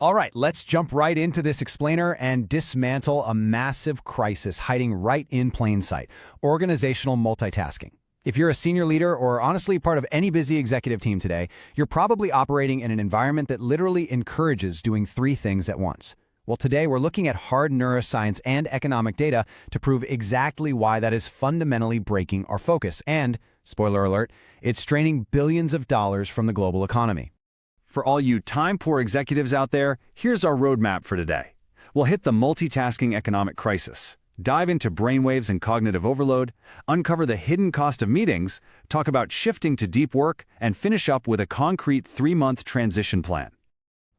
All right, let's jump right into this explainer and dismantle a massive crisis hiding right in plain sight: organizational multitasking. If you're a senior leader or honestly part of any busy executive team today, you're probably operating in an environment that literally encourages doing three things at once. Well, today we're looking at hard neuroscience and economic data to prove exactly why that is fundamentally breaking our focus and, spoiler alert, it's straining billions of dollars from the global economy. For all you time-poor executives out there, here's our roadmap for today. We'll hit the multitasking economic crisis, dive into brainwaves and cognitive overload, uncover the hidden cost of meetings, talk about shifting to deep work, and finish up with a concrete 3-month transition plan.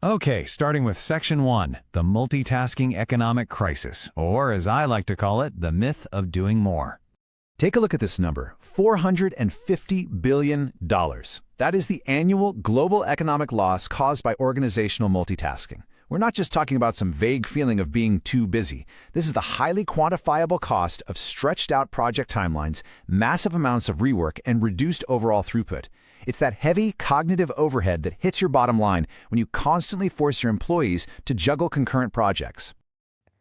Okay, starting with Section 1, the multitasking economic crisis, or as I like to call it, the myth of doing more. Take a look at this number, $450 billion. That is the annual global economic loss caused by organizational multitasking. We're not just talking about some vague feeling of being too busy. This is the highly quantifiable cost of stretched out project timelines, massive amounts of rework, and reduced overall throughput. It's that heavy cognitive overhead that hits your bottom line when you constantly force your employees to juggle concurrent projects.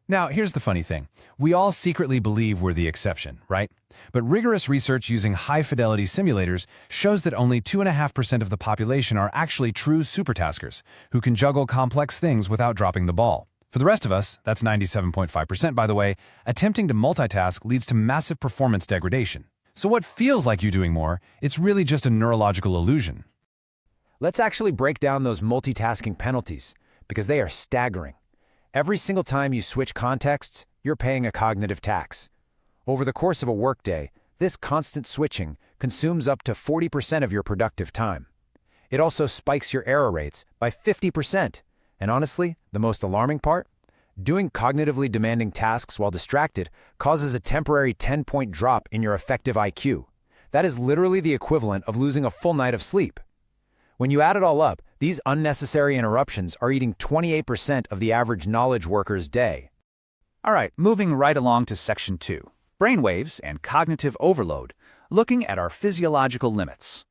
Now, here's the funny thing. We all secretly believe we're the exception, right? But rigorous research using high-fidelity simulators shows that only 2.5% of the population are actually true supertaskers, who can juggle complex things without dropping the ball. For the rest of us, that's 97.5% by the way, attempting to multitask leads to massive performance degradation. So what feels like you doing more, it's really just a neurological illusion. Let's actually break down those multitasking penalties, because they are staggering. Every single time you switch contexts, you're paying a cognitive tax. Over the course of a workday, this constant switching consumes up to 40% of your productive time. It also spikes your error rates by 50%. And honestly, the most alarming part? Doing cognitively demanding tasks while distracted causes a temporary 10-point drop in your effective IQ. That is literally the equivalent of losing a full night of sleep. When you add it all up, these unnecessary interruptions are eating 28% of the average knowledge worker's day. All right, moving right along to Section 2, brainwaves and cognitive overload, looking at our physiological limits.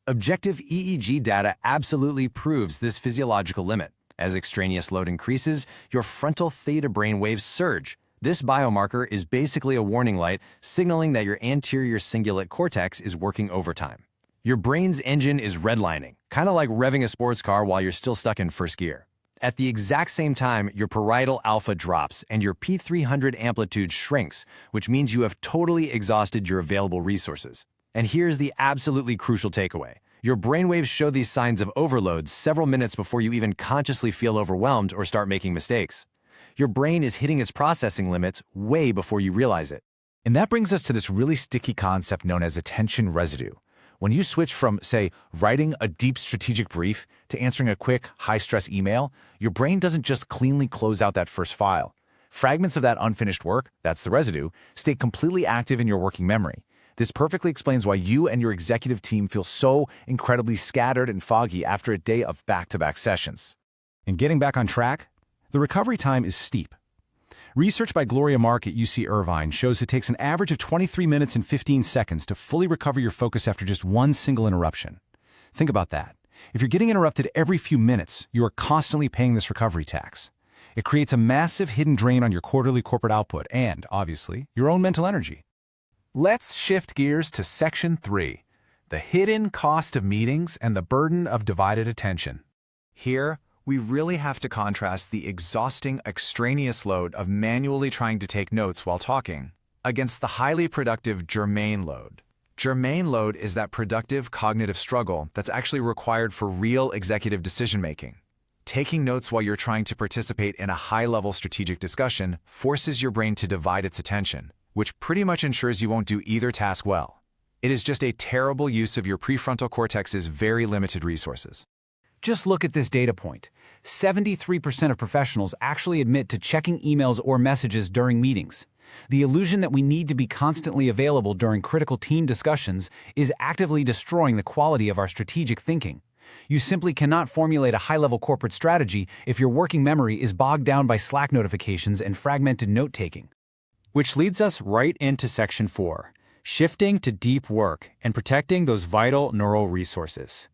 Objective EEG data absolutely proves this physiological limit. As extraneous load increases, your frontal theta brainwaves surge. This biomarker is basically a warning light signaling that your anterior cingulate cortex is working overtime. Your brain's engine is redlining, kind of like revving a sports car while you're still stuck in first gear. At the exact same time, your parietal alpha drops and your P300 amplitude shrinks, which means you have totally exhausted your available resources. And here's the absolutely crucial takeaway. Your brainwaves show these signs of overload several minutes before you even consciously feel overwhelmed or start making mistakes. Your brain is hitting its processing limits way before you realize it. And that brings us to this really sticky concept known as attention residue. When you switch from, say, writing a deep strategic brief to answering a quick, high-stress email, your brain doesn't just cleanly close out that first file. Fragments of that unfinished work, that's the residue, stay completely active in your working memory. This perfectly explains why you and your executive team feel so incredibly scattered and foggy after a day of back-to-back sessions. And getting back on track, the recovery time is steep. Research by Gloria Mark at UC Irvine shows it takes an average of 23 minutes and 15 seconds to fully recover your focus after just one single interruption. Think about that. If you're getting interrupted every few minutes, you are constantly paying this recovery tax. It creates a massive hidden drain on your quarterly corporate output and, obviously, your own mental energy. Let's shift gears to Section 3, the hidden cost of meetings and the burden of divided attention. Here, we really have to contrast the exhausting extraneous load of manually trying to take notes while talking against the highly productive germane load. Germane load is that productive cognitive struggle that's actually required for real executive decision-making. Taking notes while you're trying to participate in a high-level strategic discussion forces your brain to divide its attention, which pretty much ensures you won't do either task well. It is just a terrible use of your prefrontal cortex's very limited resources. Just look at this data point. 73% of professionals actually admit to checking emails or messages during meetings. The illusion that we need to be constantly available during critical team discussions is actively destroying the quality of our strategic thinking. You simply cannot formulate a high-level corporate strategy if your working memory is bogged down by Slack notifications and fragmented note-taking. Which leads us right into Section 4, shifting to deep work and protecting those vital neural resources.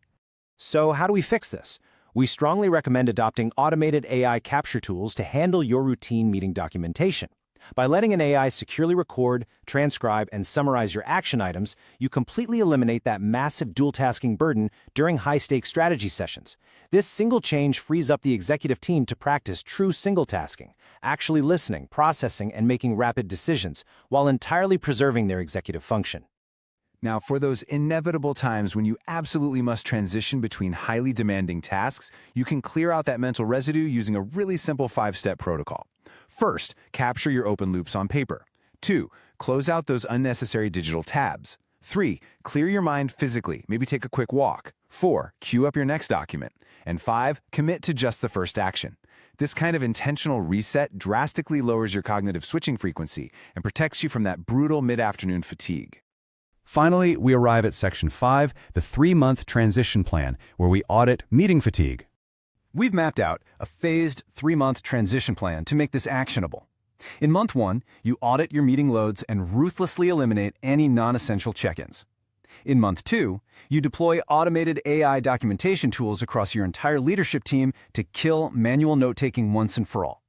So how do we fix this? We strongly recommend adopting automated AI capture tools to handle your routine meeting documentation. By letting an AI securely record, transcribe, and summarize your action items, you completely eliminate that massive dual-tasking burden during high-stakes strategy sessions. This single change frees up the executive team to practice true single-tasking, actually listening, processing, and making rapid decisions, while entirely preserving their executive function. Now, for those inevitable times when you absolutely must transition between highly demanding tasks, you can clear out that mental residue using a really simple 5-step protocol. First, capture your open loops on paper. 2, close out those unnecessary digital tabs. 3, clear your mind physically, maybe take a quick walk. 4, queue up your next document. And 5, commit to just the first action. This kind of intentional reset drastically lowers your cognitive switching frequency and protects you from that brutal mid-afternoon fatigue. Finally, we arrive at Section 5, the 3-month transition plan, where we audit meeting fatigue. We've mapped out a phased 3-month transition plan to make this actionable. In month 1, you audit your meeting loads and ruthlessly eliminate any non-essential check-ins. In month 2, you deploy automated AI documentation tools across your entire leadership team to kill manual note-taking once and for all.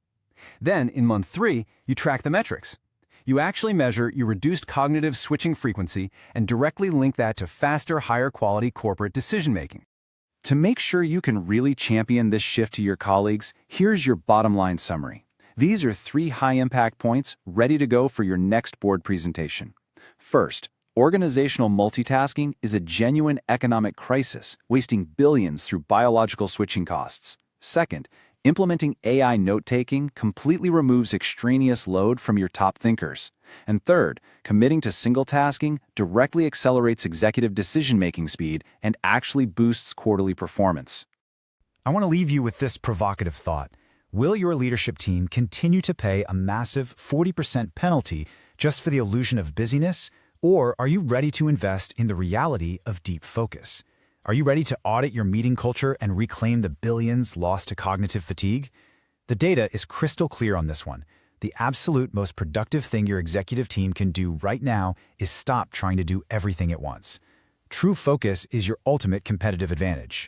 Then, in month 3, you track the metrics. You actually measure your reduced cognitive switching frequency and directly link that to faster, higher-quality corporate decision-making. To make sure you can really champion this shift to your colleagues, here's your bottom line summary. These are 3 high-impact points ready to go for your next board presentation. First, organizational multitasking is a genuine economic crisis, wasting billions through biological switching costs. Second, implementing AI note-taking completely removes extraneous load from your top thinkers. And third, committing to single tasking directly accelerates executive decision-making speed and actually boosts quarterly performance. I want to leave you with this provocative thought. Will your leadership team continue to pay a massive 40% penalty just for the illusion of busyness? Or are you ready to invest in the reality of deep focus? Are you ready to audit your meeting culture and reclaim the billions lost to cognitive fatigue? The data is crystal clear on this one. The absolute most productive thing your executive team can do right now is stop trying to do everything at once. True focus is your ultimate competitive advantage.